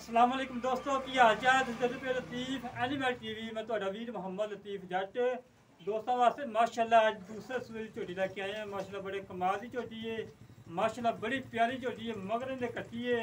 अस्सलाम वालेकुम दोस्तों की हाल चाल पे लतीफ़ एनिमल टीवी मैं ਤੁਹਾਡਾ ਵੀਰ मोहम्मद लतीफ़ जट दोस्तों वास्ते माशाल्लाह आज दूसरे सूए की झोटी लेके आए हैं। माशाल्लाह बड़े कमाल की झोटी है, माशाल्लाह बड़ी प्यारी झोटी है, मगर ने कट्टी है।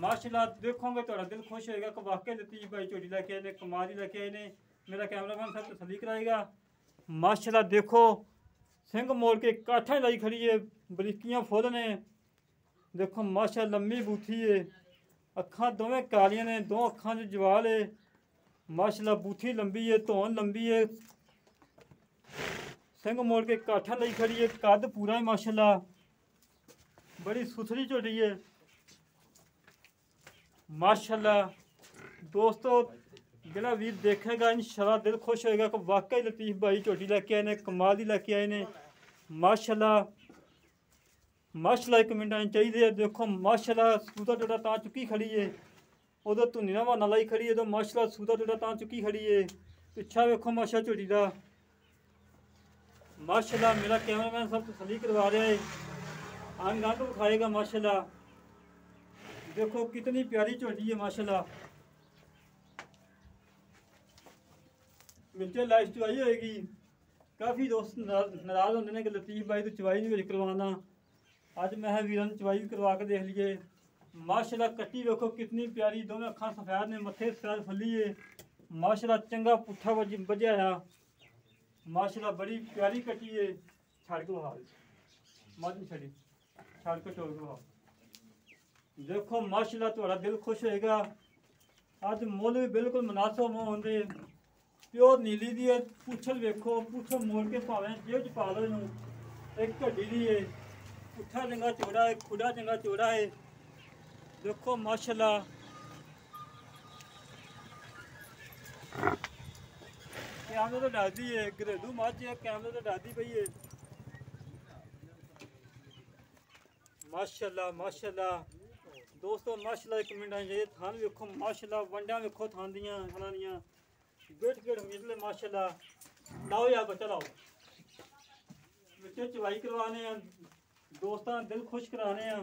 माशाल्लाह देखोगे थोड़ा दिल खुश होएगा कि वाकई लतीफ़ भाई झोटी लेके आए ने, कमाल ही लेके आए ने। मेरा कैमरामैन सब तसल्ली कराएगा। माशाल्लाह देखो सिंह मोड़ के काठा लाई खड़ी है, बरीकियां फुल ने। देखो माशाल्लाह लम्मी बूथी है, अखा दोवें कालियां ने, दो अखा च जवाल है। माशाल्लाह बूथी लंबी है, धौन लंबी है, सिंह मोड़ के काठा लाई खड़ी है, कद पूरा है माशाल्लाह, बड़ी सुथरी झोटी है माशाल्लाह। दोस्तों जिहड़ा वीर देखेगा इंशाल्लाह दिल खुश होएगा कि वाकई लतीफ़ भाई झोटी लैके आए ने, कमाल दी लैके आए ने। माशाल्लाह माशाल्लाह एक मिनट आनी चाहिए। देखो माशाल्लाह सूदा टोटा तां चुकी खड़ी है, उधर धुनी ना बहाना लाई खड़ी है, तो माशाल्लाह सूदा टोटा तां चुकी खड़ी है। पिछा वेखो माशा झोटी का माशाल्लाह। मेरा कैमरामैन सब तसल्ली करवा रहा है, अंग अंग उठाएगा माशाल्लाह। देखो कितनी प्यारी झोटी है माशाल्लाह। मिलते लाइव चुवाई होएगी। काफ़ी दोस्त नाराज होंगे ने कि लतीफ़ भाई तो चुवाई नहीं करवाना। अज मैं वीर चवाई करवा के देख लीए। माशाल्लाह कट्टी देखो कितनी प्यारी, दोवें अखा सफेद ने, मत्थे सफेद फली है माशाल्लाह। चंगा पुट्ठा वजया आ माशाल्लाह, बड़ी प्यारी कट्टी है। छड़ के बहा मत नहीं छड़ी, छड़ के टोल के बहा। देखो माशाल्लाह थोड़ा दिल खुश होएगा। अज मुल भी बिल्कुल मुनासिब होंगे। प्योर नीली दी है, पुछल वेखो, पुछल मोड़ के भावें जेब च पा लो इनू। एक घड़ी दी है, पुट्ठा चंगा चौड़ा है, खुड़ा चंगा चौड़ा है। देखो माशाल्लाह कैमरे तो डरती है, घरेलू मझ है, कैमरे तो डरती पई है माशाल्लाह माशाल्लाह। दोस्तों माशाल्लाह एक मिनट आनी चाहिए। थान वेखो माशाल्लाह, वंडा वेखो थान दियां थाना दियां, गेट गेट निकले माशाल्लाह। लाओ यार बच्चा लाओ, बच्चे चवाई करवाने हैं, दोस्तों दिल खुश कराने हैं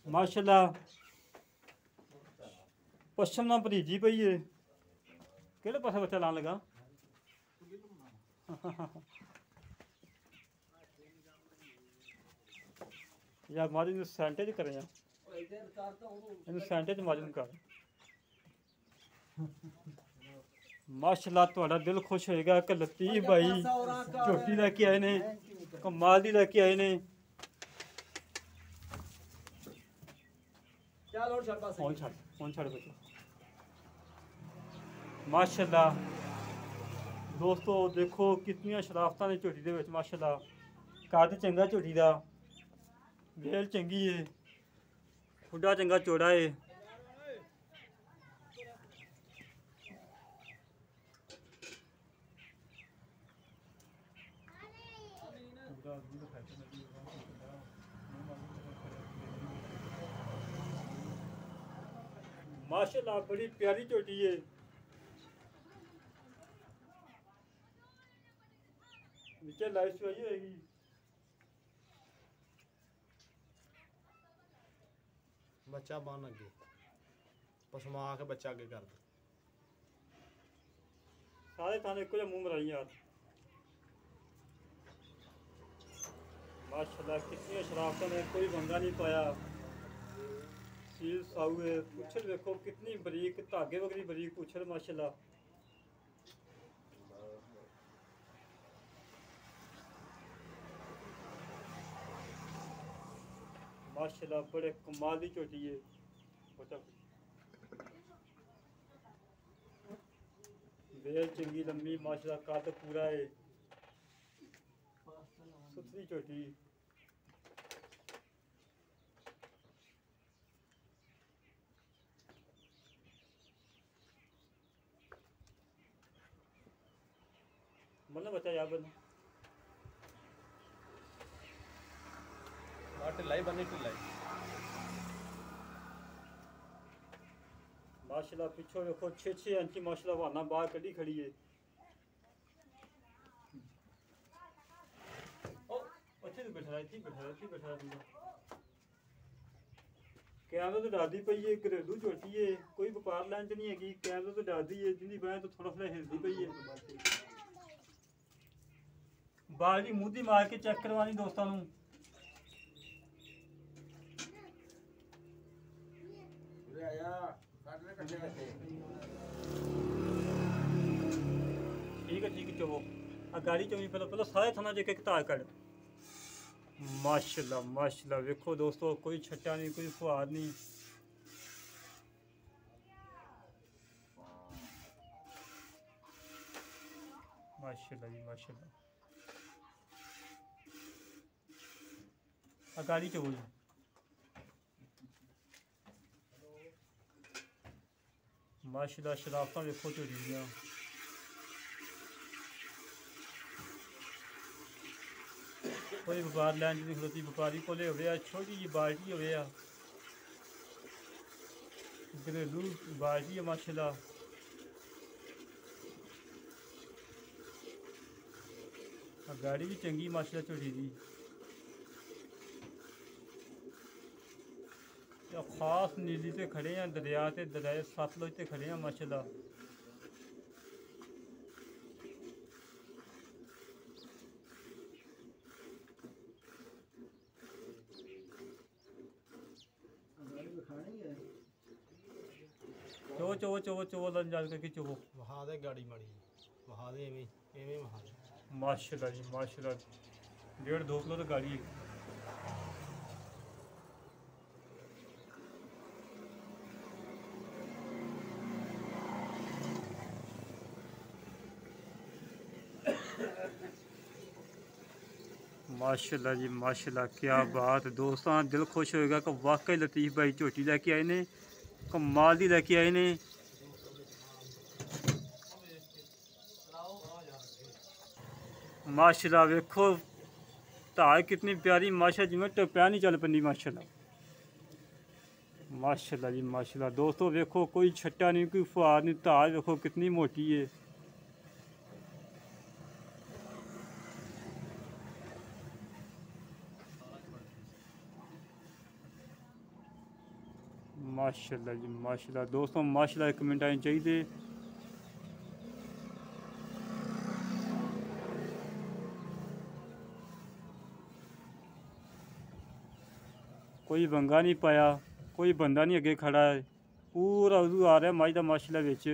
माशाल्लाह। पश्चिम ना भतीजी पई है, केड़े पासे बच्चा लान लगा यार माजून सेंटे च करें, इन सेंटे च माजून कर माशाल्लाह। थोड़ा दिल खुश होएगा कि लतीफ़ भाई झोटी लैके आए ने, कमाल दी लैके आए ने। माशाल्लाह। दोस्तों देखो कितनी शराफतां ने झोटी दे विच माशाल्लाह। कद चंगा झोटी दा, वेल चंगी है, खुडा चंगा चौड़ा है। माशाल्लाह बड़ी प्यारी झोटी है। नीचे लाइट चुवाई होएगी। बच्चा बन अगे पसमा के बच्चा अगे कर दे। सारे थाने एको जिहा मुंह मराई यार माशाल्लाह। कितनी शराफतां ने, कोई पंगा नहीं पाया। सील साऊ है, पुछल देखो कितनी बरीक, धागे वगरी बरीक पुछल माशाल्लाह। माशाल्लाह बड़े कमाल की झोटी है। बेल चंगी लम्बी माशाल्लाह, कद पूरा है, सुथरी झोटी। मतलब बच्चा यार बन ढिलाई बनी ढिलाई माशाल्लाह। पिछो देखो 6-6 इंची माशाल्लाह बहाना बाहर कड़ी खड़ी है। अच्छे बैठा बैठा कैमरे तो डालती पई है, घरेलू झोटी है, कोई व्यापार लाइन च नहीं हैगी। कैमरे तो डालती है, जिंदी बैं तो थोड़ा थोड़ा हिलती पई है। बाल्टी मूंह दी मार के चेक करवानी दोस्तों नूं। ठीक है चवो आ गाड़ी चोई पहले पहले सारे थाना जो एक तार कट। माशाल्लाह माशाल्लाह देखो दोस्तों, कोई छट्टा नहीं, कोई फुहार नहीं। माशाल्लाह जी माशाल्लाह। आ गाड़ी चवो जी। माशाल्लाह शराफत देखो चोरी दियां। कोई व्यापार लैन नहीं खलोती, व्यापारी कोले हो छोटी जी बाल्टी हो घरेलू बाल्टी है माशाल्लाह। गाड़ी भी चंगी माशाल्लाह झोटी दी। खास नीली से खड़े हैं, दरिया से दरिया सतलुज से खड़े हैं माशाल्लाह। चो चो चो चो लन जाल करके चो वहा दे गाड़ी माड़ी वहा दे एवें एवें वहा दे। माशाल्लाह जी माशाल्लाह। 1.5-2 किलो तो गाड़ी है। माशाल्लाह जी माशाल्लाह, क्या बात दोस्तों, दिल खुश होएगा कि वाकई लतीफ़ भाई झोटी लैके आए ने, कमाल दी लैके आए ने। माशाल्लाह वेखो धार कितनी प्यारी माशा, जिमें टप्पा नहीं चल पी माशाल्लाह। माशाल्लाह जी माशाल्लाह दोस्तों वेखो, कोई छट्टा नहीं, कोई फुहार नहीं, धार देखो कितनी मोटी है। माशाल्लाह जी माशाल्लाह दोस्तों, माशाल्लाह कमेंट आने चाहिए। कोई वंगा नहीं पाया, कोई बंदा नहीं अगे खड़ा है, पूरा उदू आ रहा मझ का माशाल्लाह बिच।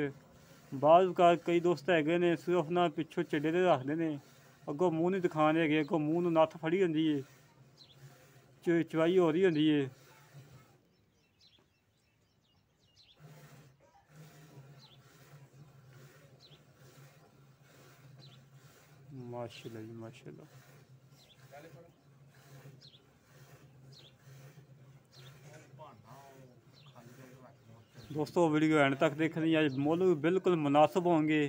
बाद कई दोस्त है ने सिर्फ ना पिछों चड्डे दे रखते हैं, अगों मूँह नहीं दिखाने है, अगों मूँह नूं नत्थ फड़ी होंदी है, चवाई हो रही होंदी है। माशाल्लाह जी माशाल्लाह। दोस्तों वीडियो एंड तक देखनी, अज मुੱਲ भी बिल्कुल मुनासिब होंगे।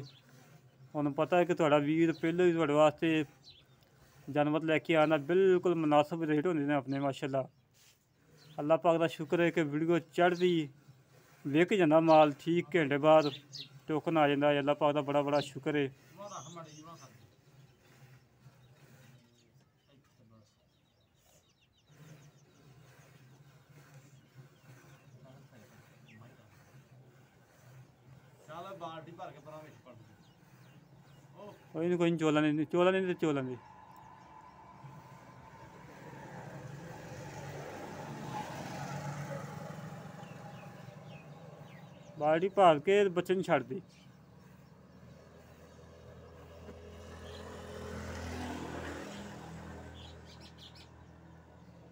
उन्हें पता है कि थोड़ा वीर पहले ही थोड़े वास्ते जानवर लैके आना बिल्कुल मुनासिब रेट होंगे ने अपने माशाल्लाह। अल्लाह पाक का शुक्र है कि वीडियो चढ़ती विक जाता माल, ठीक घंटे बाद टोकन आ जाता है। अल्लाह पाक का बड़ा बड़ा शुक्र है। कोई नहीं चोला नहीं तो चोला नहीं। बाल्टी भर के बच्चे नहीं छड़ दी।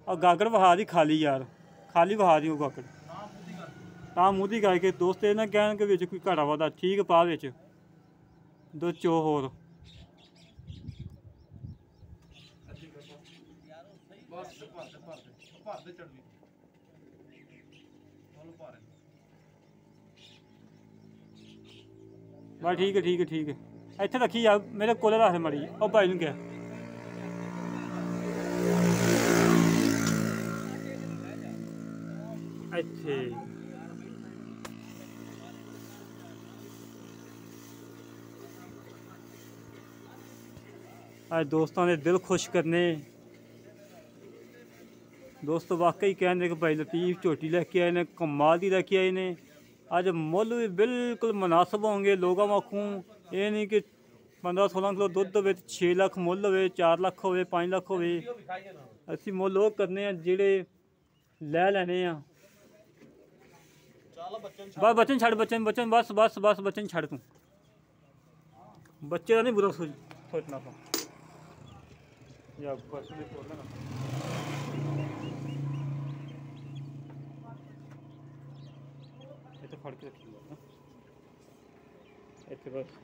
और गागड़ वहा दी खाली यार, खाली वहा दी गागड़ ਤਾਂ ਮੂੰਹ ਦੀ ਕਰਕੇ ਦੋਸਤ ਇਹ ਨਾ ਕਹਿਣ ਕਿ ਵਿੱਚ ਕੋਈ ਘਾਟਾ ਵਾਧਾ, ਠੀਕ ਪਾ ਵਿੱਚ ਦੋ ਚੋ ਹੋਰ। ਬਸ ਠੀਕ ਹੈ ਠੀਕ ਹੈ ਠੀਕ ਹੈ, ਇੱਥੇ ਰੱਖੀ ਆ ਮੇਰੇ ਕੋਲੇ ਰੱਖ ਮੜੀ, ਉਹ ਭਾਈ ਨੂੰ ਕਿਹਾ ਇੱਥੇ। आज दोस्तों ने दिल खुश करने, ਦੋਸਤੋ ਵਾਕਈ ਕਹਿੰਦੇ ਕਿ ਭਾਈ ਲਤੀਫ ਝੋਟੀ ਲੈ ਕੇ ਆਏ ਨੇ, ਕਮਾਲ ਦੀ ਲੈ ਕੇ ਆਏ ਨੇ। ਅੱਜ ਮੁੱਲ ਵੀ ਬਿਲਕੁਲ ਮੁਨਾਸਬ ਹੋਣਗੇ ਲੋਕਾਂ ਵਾਖੂ। ਇਹ ਨਹੀਂ ਕਿ 15-16 ਕਿਲੋ ਦੁੱਧ ਹੋਵੇ, 6 ਲੱਖ ਮੁੱਲ ਹੋਵੇ, 4 ਲੱਖ ਹੋਵੇ, 5 ਲੱਖ ਹੋਵੇ। ਅਸੀਂ ਮੁੱਲ ਉਹ ਕਰਨੇ ਆ ਜਿਹੜੇ ਲੈ ਲੈਣੇ ਆ। ਬਸ ਬੱਚੇ ਨੂੰ ਛੱਡ, ਬੱਚੇ ਬਸ ਬਸ ਬਸ ਬੱਚੇ ਨੂੰ ਛੱਡ ਤੂੰ। ਬੱਚੇ ਦਾ ਨਹੀਂ ਬੁਰਾ ਸੋਚਣਾ ਆਪਾਂ ਜਾਂ ਬਸ ਵੀ ਖੋਲ ਲੈਣਾ। ਇੱਥੇ ਫੜ ਕੇ ਰੱਖੀ ਨਾ ਇੱਥੇ ਬਸ।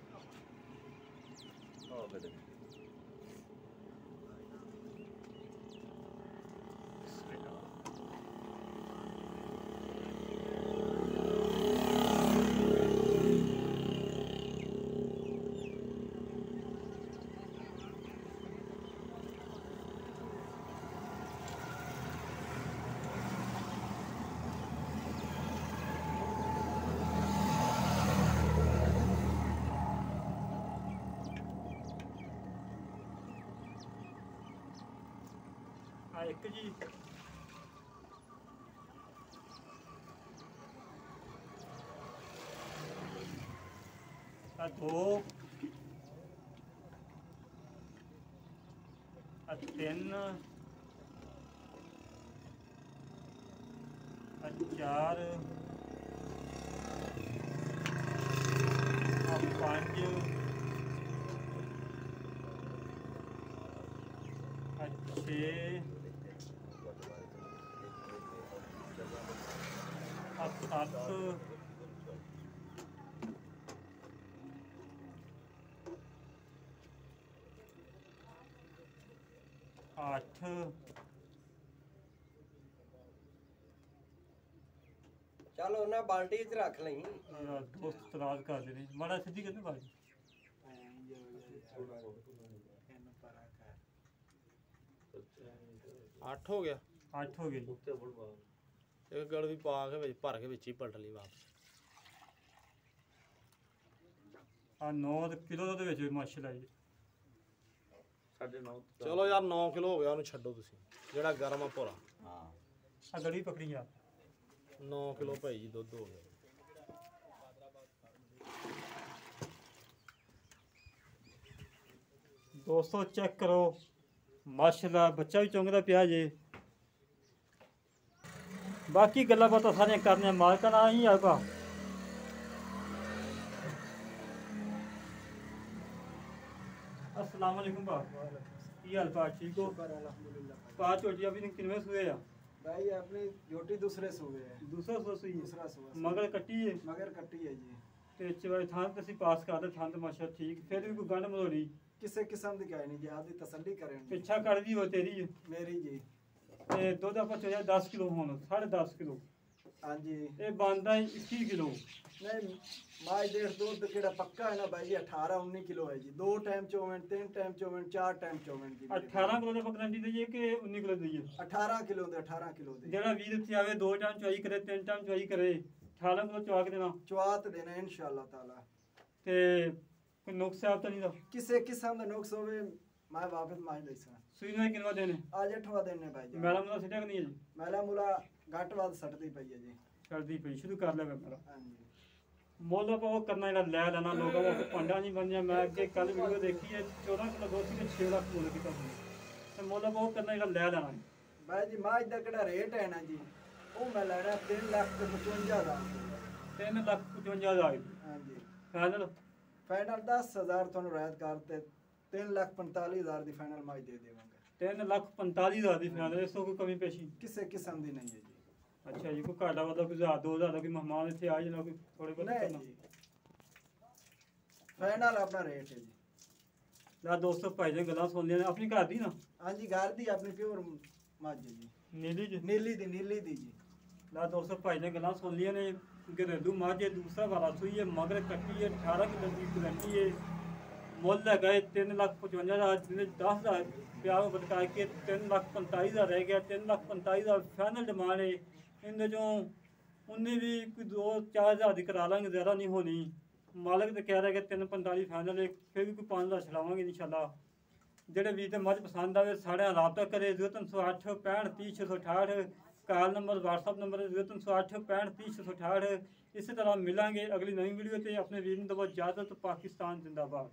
ਇੱਕ ਜੀ ਆ 2 ਆ 3 ਆ 4 ਆ 5 ਆ 6 7 8 चलो ना बाल्टी च रख ली। दोस्त तराज करते ने माड़ा सीधी करने बाजी 8 ਹੋ ਗਿਆ। 8 ਹੋ ਗਏ। ਇੱਕ ਗਲ ਵੀ ਪਾ ਕੇ ਵਿੱਚ ਭਰ ਕੇ ਵਿੱਚ ਹੀ ਪਲਟ ਲਈ ਵਾਪਸ। ਆ 9 ਕਿਲੋ ਦੇ ਵਿੱਚ ਮਾਸ਼ਾਅੱਲਾ ਜੀ 9.5 ਚਲੋ ਯਾਰ 9 ਕਿਲੋ ਹੋ ਗਿਆ, ਉਹਨੂੰ ਛੱਡੋ ਤੁਸੀਂ। ਜਿਹੜਾ ਗਰਮ ਆ ਭੋਰਾ। ਹਾਂ ਆ ਗੜੀ ਪਕੜੀ ਆ 9 ਕਿਲੋ ਭਾਈ ਜੀ ਦੁੱਧ ਹੋ ਗਿਆ। ਦੋਸਤੋ ਚੈੱਕ ਕਰੋ ਮਾਸ਼ਾਅੱਲਾ ਬੱਚਾ ਵੀ ਚੁੰਗਦਾ ਪਿਆ ਜੇ। ਬਾਕੀ ਗੱਲਾਂ ਬਾਤਾਂ ਸਾਰੀਆਂ ਕਰਨੀਆਂ ਮਾਲਕਾਂ ਨਾਲ ਹੀ ਆਗਾ। अस्सलाम वालेकुम बा की हाल पा ठीक हो? पाँच चोटियां भी किनवे सुए आ भाई अपनी रोटी दूसरे सूबे है। दूसरा सो सुई दूसरा सूबा मगर कट्टी है मगर कट्टी है जी। ਤੇ ਚਵਾਈ ਥਾਂ ਤੇ ਅਸੀਂ ਪਾਸ ਕਰਦੇ ਥਾਂ ਤੇ ਮਾਸ਼ਾ ਠੀਕ ਫਿਰ ਵੀ ਕੋਈ ਗੰਢ ਮਲੋੜੀ किसे किस्म दी कहनी जी आदि तसल्ली करें ਪਿੱਛਾ ਕਰਦੀ ਹੋ ਤੇਰੀ ਹੈ। मेरी जी। ਤੇ ਦੁੱਧ ਆਪਾਂ ਚੋਇਆ 10 ਕਿਲੋ ਹੁਣ 10.5 ਕਿਲੋ हाँ जी ਇਹ ਬਣਦਾ 21 ਕਿਲੋ। नहीं माई डेढ़ दूध केड़ा पक्का है ना भाई जी 18-19 किलो है जी। 2 टाइम चौवन 3 टाइम चौवन 4 टाइम चौवन जी। 18 ਕਿਲੋ ਦਾ ਗਰੰਟੀ ਦਈਏ ਕਿ 19 ਕਿਲੋ ਦਈਏ? 18 किलो दे 18 किलो दे ਜਿਹੜਾ ਵੀਰ ਇੱਥੇ ਆਵੇ 2 ਟਾਈਮ ਚਵਾਈ ਕਰੇ 3 ਟਾਈਮ ਚਵਾਈ ਕਰੇ 18 ਕਿਲੋ ਚਵਾ ਕੇ ਦੇਣਾ। चुआत देना इंशाल्लाह ताला। ਤੇ ਕੋਈ ਨੁਕਸ ਆਪ ਤਾਂ ਨਹੀਂ ਦਾ किसे किस्म दा नुक्स होवे मैं वापस माई देसा। ਸੂਈ ਨੂੰ ਕਿੰਨਾ ਦੇਣੇ? आज 8वां दिन है भाई जी। ਮੈਲਾ ਮੁਲਾ ਸਿੱਟਿਆ ਕਿ ਨਹੀਂ ਹੈ ਜੀ? मैला मुला घट वाद सटदी पई है जी। ਕਰਦੀ ਪਈ ਸ਼ੁਰੂ ਕਰ ਲਿਆ ਮੇਰਾ हाँ जी ਮੁੱਲ ਆਪਾਂ ਉਹ ਕਰਨਾ ਜਿਹੜਾ ਲੈ ਲੈਣਾ ਲੋਕਾਂ ਦਾ ਪੰਡਾ ਨਹੀਂ ਬਣਿਆ। ਮੈਂ ਅੱਗੇ ਕੱਲ ਵੀਡੀਓ ਦੇਖੀ ਹੈ 14 ਕਿਲੋ ਦੁੱਧ ਸੀ ਤੇ 6 ਲੱਖ ਮੁੱਲ ਕੀਤਾ ਸੀ ਤੇ ਮੁੱਲ ਆਪਾਂ ਉਹ ਕਰਨਾ ਜਿਹੜਾ ਲੈ ਲੈਣਾ। भाई जी माज दा केड़ा रेट है ना जी वो मैं लेना 3,55,000 3,55,000 हाँ जी। ਫਾਈਨਲ फाइनल 10,000 ਤੁਹਾਨੂੰ ਰਾਇਤ ਕਰਤੇ 3,45,000 ਦੀ ਫਾਈਨਲ ਮਾਜ ਦੇ ਦੇਵਾਂਗੇ। 3,45,000 ਦੀ ਫਾਈਨਲ ਇਸ ਤੋਂ ਕੋਈ ਕਮੀ ਪੇਸ਼ੀ? ਕਿਸੇ ਕਿਸਮ ਦੀ ਨਹੀਂ ਹੈ ਜੀ। ਅੱਛਾ ਜੀ ਕੋਈ ਘਾਟਾ ਵਾਦਾ ਕੋਈ 1,000-2,000 ਦਾ ਕੋਈ ਮਹਿਮਾਨ ਇੱਥੇ ਆ ਜਾਣਾ ਕੋਈ ਥੋੜੇ ਬਹੁਤ ਨਹੀਂ ਕਰਨਾ? ਜੀ ਫਾਈਨਲ ਆਪਣਾ ਰੇਟ ਹੈ ਜੀ। ਲੈ ਦੋਸਤੋ ਭਾਈ ਦੀਆਂ ਗੱਲਾਂ ਸੁਣ ਲਿਆ ਨੇ ਆਪਣੀ ਘਰ ਦੀ ਨਾ? ਹਾਂਜੀ ਘਰ ਦੀ ਆਪਣੀ ਪਿਓਰ ਮੱਝ ਹੈ ਜੀ। ਨੀਲੀ ਜੀ ਨੀਲੀ ਦੀ ਜੀ। ਲੈ ਦੋਸਤੋ ਭਾਈ ਦੀਆਂ ਗੱਲਾਂ ਸੁਣ ਲਿਆ ਨੇ। ਘਰੇਲੂ ਮੱਝ ਹੈ, ਦੂਸਰਾ ਵਾਲਾ ਸੂਈ ਹੈ, ਮਗਰ ਕੱਟੀ ਹੈ, 18 ਕਿਲੋ ਦੀ ਗਰੰਟੀ ਹੈ। ਮੁੱਲ ਹੈਗਾ 3,55,000 ਜਿਹਨੇ 10,000 ਪਿਆ ਉਹ ਬਤਕਾ ਕੇ 3,45,000 ਰਹਿ ਗਿਆ। 3,45,000 ਫਾਈਨਲ ਡਿਮਾਂਡ ਹੈ। ਇਹਦੇ ਚੋਂ ਉਹਨੇ ਵੀ ਕੋਈ 2-4,000 ਦੀ ਕਰਾ ਲਾਂਗੇ, ਜ਼ਿਆਦਾ ਨਹੀਂ ਹੋਣੀ। ਮਾਲਕ ਤੇ ਕਹਿ ਰਿਹਾ ਕਿ 3,45 ਫਾਈਨਲ ਹੈ, ਫਿਰ ਵੀ ਕੋਈ 5,000 ਛਡਾਵਾਂਗੇ ਇਨਸ਼ਾਅੱਲਾ। ਜਿਹੜੇ ਵੀਰ ਤੇ ਮੱਝ ਪਸੰਦ ਆਵੇ ਸਾਡੇ ਨਾਲ ਰਾਬਤਾ ਕਰੇ 0308 65 30 668 ਕਾਲ ਨੰਬਰ WhatsApp ਨੰਬਰ 0308 65 30 668। ਇਸੇ ਤਰ੍ਹਾਂ ਮਿਲਾਂਗੇ ਅਗਲੀ ਨਵੀਂ ਵੀਡੀਓ ਤੇ। ਆਪਣੇ ਵੀਰ ਨੂੰ ਦਵੋ ਇਜਾਜ਼ਤ। ਪਾਕਿਸਤਾਨ ਜ਼ਿੰਦਾਬਾਦ।